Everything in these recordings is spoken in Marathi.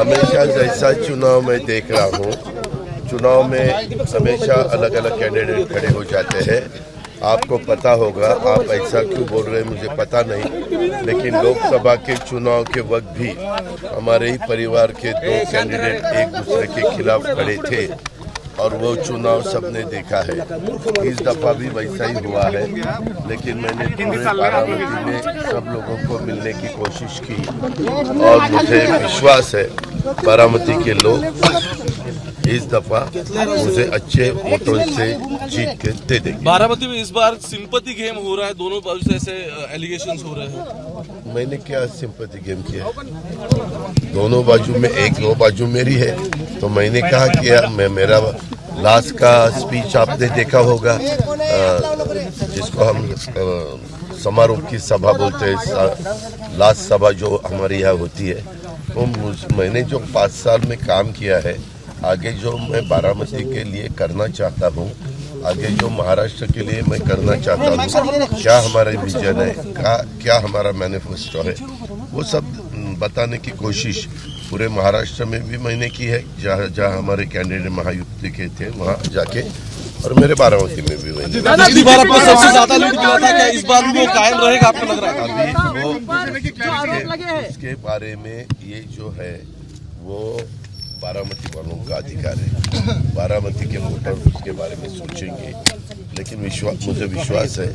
हमेशा जैसा चुनाव में देख रहा हूँ, चुनाव में हमेशा अलग अलग कैंडिडेट खड़े हो जाते हैं। आपको पता होगा, आप ऐसा क्यों बोल रहे हैं मुझे पता नहीं, लेकिन लोकसभा के चुनाव के वक्त भी हमारे ही परिवार के दो कैंडिडेट एक दूसरे के खिलाफ खड़े थे और वो चुनाव सबने देखा है। इस दफा भी वैसा ही हुआ है, लेकिन मैंने पूरे बारामती में सब लोगों को मिलने की कोशिश की और मुझे विश्वास है बारामती के लोग इस दफा मुझे अच्छे वोटों से जीत के दे देंगे। बारामती में इस बार सिंपैथी गेम हो रहा है, दोनों बाजू से ऐसे एलिगेशंस हो रहे हैं। मैंने क्या सिंपैथी गेम किया? दोनों बाजू में एक दो बाजू मेरी है, तो मैंने कहा कि मैं मेरा लास्ट का स्पीच आपने देखा होगा, जिसको हम समारोह की सभा बोलते हैं, लास्ट सभा जो हमारे यहाँ होती है, तो मैंने जो 5 साल में काम किया है, आगे जो मैं बारामती के लिए करना चाहता हूँ, आगे जो महाराष्ट्र के लिए मैं करना चाहता हूँ, क्या हमारा विजन है, क्या हमारा मैनिफेस्टो है, वो सब बताने की कोशिश पूरे महाराष्ट्र में भी मैंने की है। जहाँ हमारे कैंडिडेट महायुति के थे वहाँ जाके, और मेरे बारामती में भी मैंने। पिछली बार आपको सबसे ज्यादा लीड मिला था, क्या इस बार भी वो कायम रहेगा आपको लग रहा है? अभी वो इसके बारे में ये जो है वो बारामती वालों का अधिकार है, बारामती के वोटर उसके बारे में सोचेंगे, लेकिन मुझे विश्वास है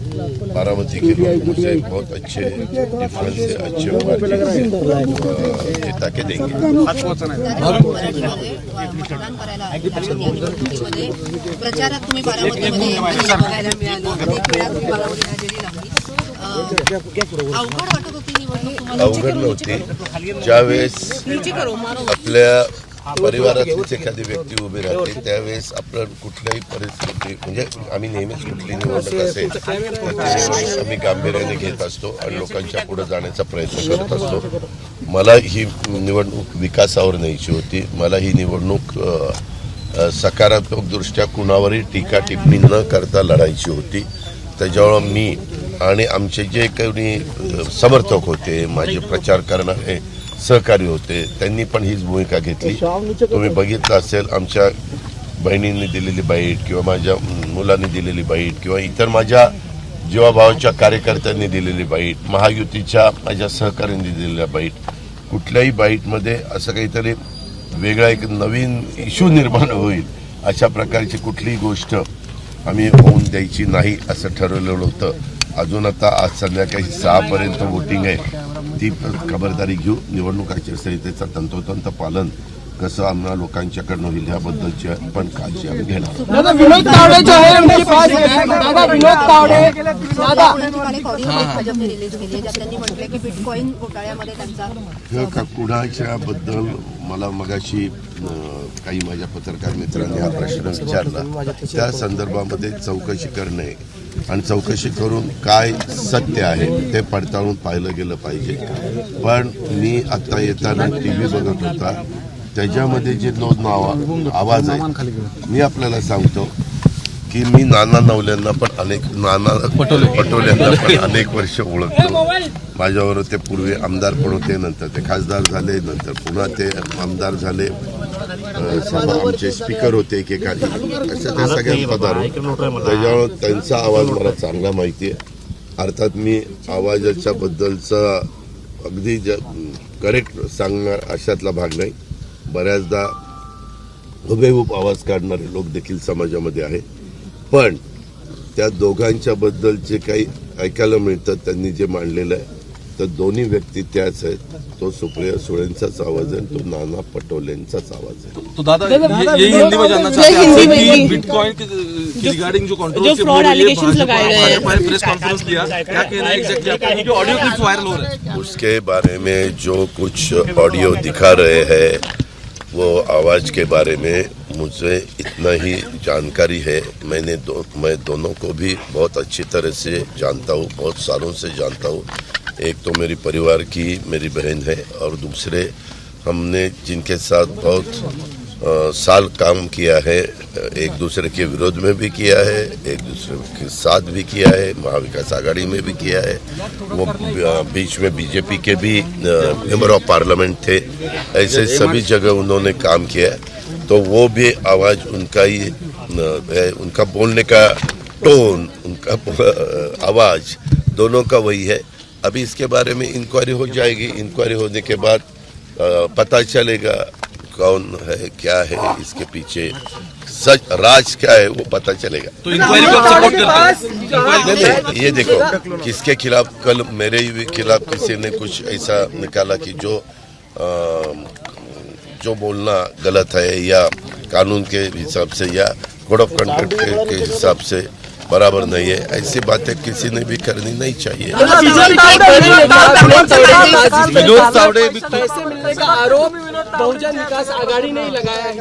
बारामती के लोग मुझे बहुत अच्छे डिफरेंस से अच्छे नेता के देंगे। प्रचारात तुम्ही बारामतीमध्ये बघायला मिळालं, अनेक वेळा तुम्ही बारामतीला हजेरी लावली, अवघड वाटत होती निवडणूक तुम्हाला? अवघड नव्हती, ज्यावेळेस आपल्या परिवारातलीच एखादी व्यक्ती उभी राहते त्यावेळेस आपण कुठल्याही परिस्थिती, म्हणजे आम्ही नेहमीच कुठली निवडणूक असेल तर ती निवडणूक आम्ही गांभीर्याने घेत असतो आणि लोकांच्या पुढे जाण्याचा प्रयत्न करत असतो। मला ही निवडणूक विकासावर न्यायची होती, मला ही निवडणूक सकारात्मक दृष्ट्या कुणावरही टीका टिप्पणी न करता लढायची होती। त्याच्यामुळे मी आणि आमचे जे काही समर्थक होते, माझे प्रचार करणारे सहकारी होते, त्यांनी पण हीच भूमिका घेतली। तुम्ही बघितलं असेल आमच्या बहिणींनी दिलेली बाईट किंवा माझ्या मुलांनी दिलेली बाईट किंवा इतर माझ्या जीवाभावाच्या कार्यकर्त्यांनी दिलेली बाईट, महायुतीच्या माझ्या सहकाऱ्यांनी दिलेल्या बाईट, कुठल्याही बाईटमध्ये असं काहीतरी वेगळा एक नवीन इश्यू निर्माण होईल अशा प्रकारची कुठलीही गोष्ट आम्ही होऊन द्यायची नाही असं ठरवलेलं होतं। अजून आता आज संध्याकाळी 6 पर्यंत वोटिंग आहे, ती खबरदारी घेऊ, निवडणूक आचारसंहितेचं तंतोतंत पालन कसं आम्हाला लोकांच्याकडनं होईल याबद्दलची पण काळजी आम्ही घेणार। विनोद तावडे जो है उनके पास दादा विनोद तावडे दादा कुणाच्या बद्दल मला मगाशी काही माझ्या पत्रकार मित्रांनी हा प्रश्न विचारला, त्या संदर्भामध्ये चौकशी करणे आणि चौकशी करून काय सत्य आहे ते पडताळून पाहिलं गेलं पाहिजे। पण मी आता येताना टीव्ही बघत होता, त्याच्यामध्ये जे आवाज आहे, मी आपल्याला सांगतो की मी नाना नवल्यांना पण नाना पटोलेंना पण अनेक वर्ष ओळखतो। माझ्याबरोबर ते पूर्वी आमदार पण होते, नंतर ते खासदार झाले, नंतर पुन्हा ते आमदार झाले, आमचे स्पीकर होते एकेकाळी, अशा त्या सगळ्या पदावर। त्याच्यामुळे त्यांचा आवाज मला चांगला माहिती आहे। अर्थात मी आवाजाच्या बद्दलचा अगदी करेक्ट सांगणार अशातला भाग नाही, बऱ्याचदा हुबेहूब आवाज काढणारे लोक देखील समाजामध्ये आहेत, पण त्या दोघांच्या बद्दल जे काही ऐकायला मिळतं त्यांनी जे मांडलेलं आहे, तर दोन्ही व्यक्ती त्याच आहेत। तो सुप्रिया सुळेंचाच आवाज आहे, तो नाना पटोलेंचाच आवाज आहे। तो दादा ये हिंदी में जानना चाहते हैं कि बिटकॉइन की रिगार्डिंग जो कंट्रोवर्सी फ्रॉड एलिगेशंस लगाए गए हैं, प्रेस कॉन्फ्रेंस किया, क्या कहना है एग्जैक्टली आपका? जो ऑडियो क्लिप्स वायरल हो रहे हैं उसके बारे में जो कुछ ऑडियो दिखा रहे हैं वो आवाज़ के बारे में मुझे इतना ही जानकारी है। मैं दोनों को भी बहुत अच्छी तरह से जानता हूँ, बहुत सालों से जानता हूँ। एक तो मेरी परिवार की मेरी बहन है और दूसरे हमने जिनके साथ बहुत साल काम किया है, एक दूसरे के विरोध में भी किया है, एक दूसरे के साथ भी किया है, महाविकास आघाड़ी में भी किया है। वो बीच में बीजेपी के भी मेंबर ऑफ पार्लियामेंट थे। ऐसे सभी जगह उन्होंने काम किया है। तो वो भी आवाज़ उनका ही है, उनका बोलने का टोन, उनका आवाज़ दोनों का वही है। अभी इसके बारे में इंक्वायरी हो जाएगी। इंक्वायरी होने के बाद पता चलेगा कौन है, क्या है, इसके पीछे सच राज क्या है, वो पता चलेगा। तो इंक्वायरी को सपोर्ट करते हैं? नहीं, ये देखो किसके खिलाफ, कल मेरे ही खिलाफ किसी ने कुछ ऐसा निकाला कि जो बोलना गलत है या कानून के हिसाब से या कोड ऑफ कंडक्ट के हिसाब से बराबर नहीं है, ऐसी बातें किसी ने भी करनी नहीं चाहिए। विनोद तावडे भी पैसे मिलने का आरोप बहुजन विकास आघाड़ी ने ही लगाया है।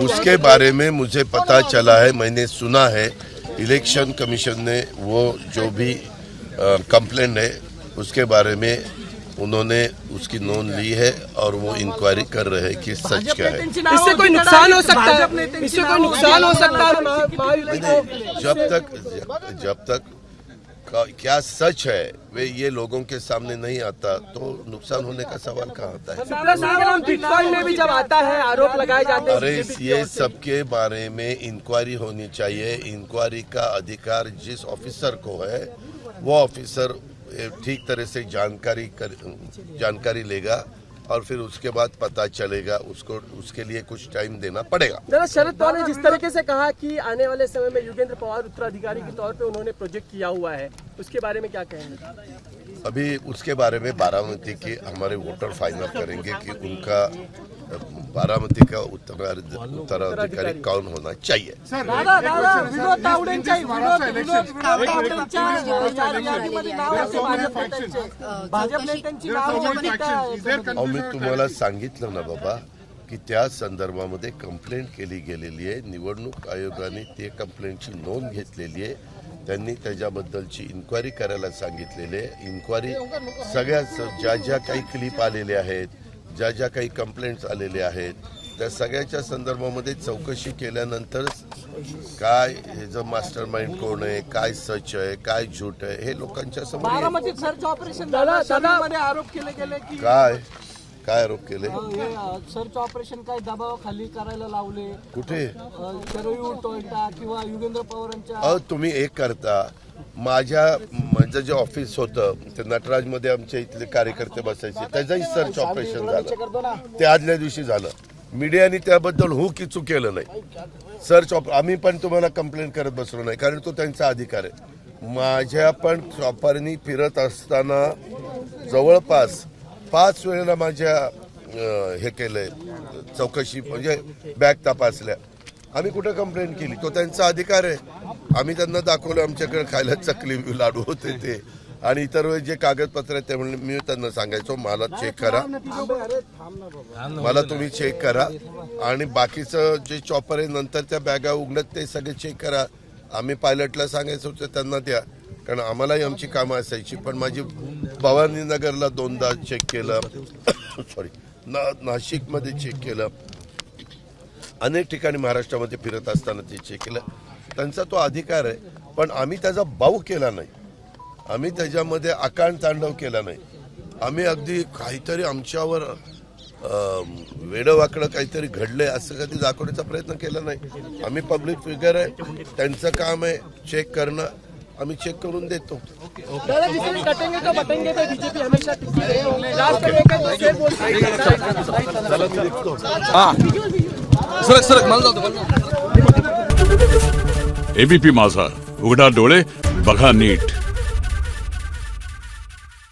उसके बारे में मुझे पता चला है, मैंने सुना है, इलेक्शन कमीशन ने वो जो भी कंप्लेंट है उसके बारे में उन्होंने उसकी नोंद ली है और वो इंक्वायरी कर रहे हैं कि सच क्या है। इससे कोई नुकसान हो सकता है, इससे कोई नुकसान हो सकता है। जब तक क्या सच है वे ये लोगों के सामने नहीं आता तो नुकसान होने का सवाल कहाँ आता है। बिटकॉइन में भी जब आता है आरोप लगाए जाते हैं। अरे ये सबके बारे में इंक्वायरी होनी चाहिए। इंक्वायरी का अधिकार जिस ऑफिसर को है वो ऑफिसर ठीक तरह से जानकारी लेगा और फिर उसके बाद पता चलेगा। उसको उसके लिए कुछ टाइम देना पड़ेगा। दादा, शरद पवार ने जिस तरीके से कहा कि आने वाले समय में युगेंद्र पवार उत्तराधिकारी के तौर पे उन्होंने प्रोजेक्ट किया हुआ है, उसके बारे में क्या कहेंगे? अभी उसके बारे में बारामती के हमारे वोटर फाइनल करेंगे कि उनका बारामती का उत्तराधिकारी कौन होना चाहिए। मी तुम्हाला सांगितलं ना बाबा की त्या संदर्भामध्ये कंप्लेंट केली गेलेली आहे। निवडणूक आयोगाने ते कंप्लेंटची नोंद घेतलेली आहे। त्यांनी त्याच्याबद्दलची इन्क्वायरी करायला सांगितलेली आहे। इन्क्वायरी सगळ्या ज्या ज्या काही क्लिप आलेले आहेत, ज्या ज्या काही कंप्लेंट्स आलेले आहेत, त्या सगळ्याच्या संदर्भामध्ये चौकशी केल्यानंतर काय ह्याचं मास्टर माइंड कोण आहे, काय सच आहे, काय झूट आहे, हे लोकांच्या समोर बारामती सर्च ऑपरेशन मध्ये आरोप केले गेले की काय आरोप केले? सर्च ऑपरेशन काय दबाव खाली करायला लावले कुठे? शरयू टोयोटा किंवा युगेंद्र पवारांच्या तुम्ही एक करता, माझं जे ऑफिस होतं ते नटराजमध्ये आमच्या इथले कार्यकर्ते बसायचे, त्याचंही सर्च ऑपरेशन झालं, ते आदल्या दिवशी झालं। मीडियाने त्याबद्दल किचू केलं नाही। सर्च आम्ही पण तुम्हाला कंप्लेंट करत बसलो नाही, कारण तो त्यांचा अधिकार आहे। माझ्या पण चॉपरनी फिरत असताना जवळपास 5 वेळेला माझ्या हे केलंय चौकशी, म्हणजे बॅग तपासल्या। आम्ही कुठे कंप्लेंट केली? तो त्यांचा अधिकार आहे। आम्ही त्यांना दाखवलं आमच्याकडे खायला चकली लाडू होते ते आणि इतर वेळेस जे कागदपत्र आहेत ते म्हणले, मी त्यांना सांगायचो मला चेक करा, मला तुम्ही चेक करा आणि बाकीचं जे चॉपर आहे नंतर त्या बॅगा उघडत ते सगळे चेक करा। आम्ही पायलटला सांगायचं होतं त्यांना द्या, कारण आम्हालाही आमची कामं असायची। पण माझी भवानीनगरला 2दा चेक केलं, सॉरी नाशिकमध्ये चेक केलं, अनेक ठिकाणी महाराष्ट्रामध्ये फिरत असताना ते चेक केलं। त्यांचा तो अधिकार आहे, पण आम्ही त्याचा बाऊ केला नाही, आम्ही त्याच्यामध्ये आकांड तांडव केला नाही। आम्ही अगदी काहीतरी आमच्यावर वेडवाकडं काहीतरी घडलंय असं कधी दाखवण्याचा प्रयत्न केला नाही। आम्ही पब्लिक फिगर आहे, त्यांचं काम आहे चेक करणं, आम्ही चेक करून देतो। दादा, जिसमें कटेंगे तो बटेंगे पे बीजेपी हमेशा टिकी रही। लास्ट में एक शेर बोलते सरक सरक मला जातो। एबीपी माझा, उघडा डोळे बघा नीट।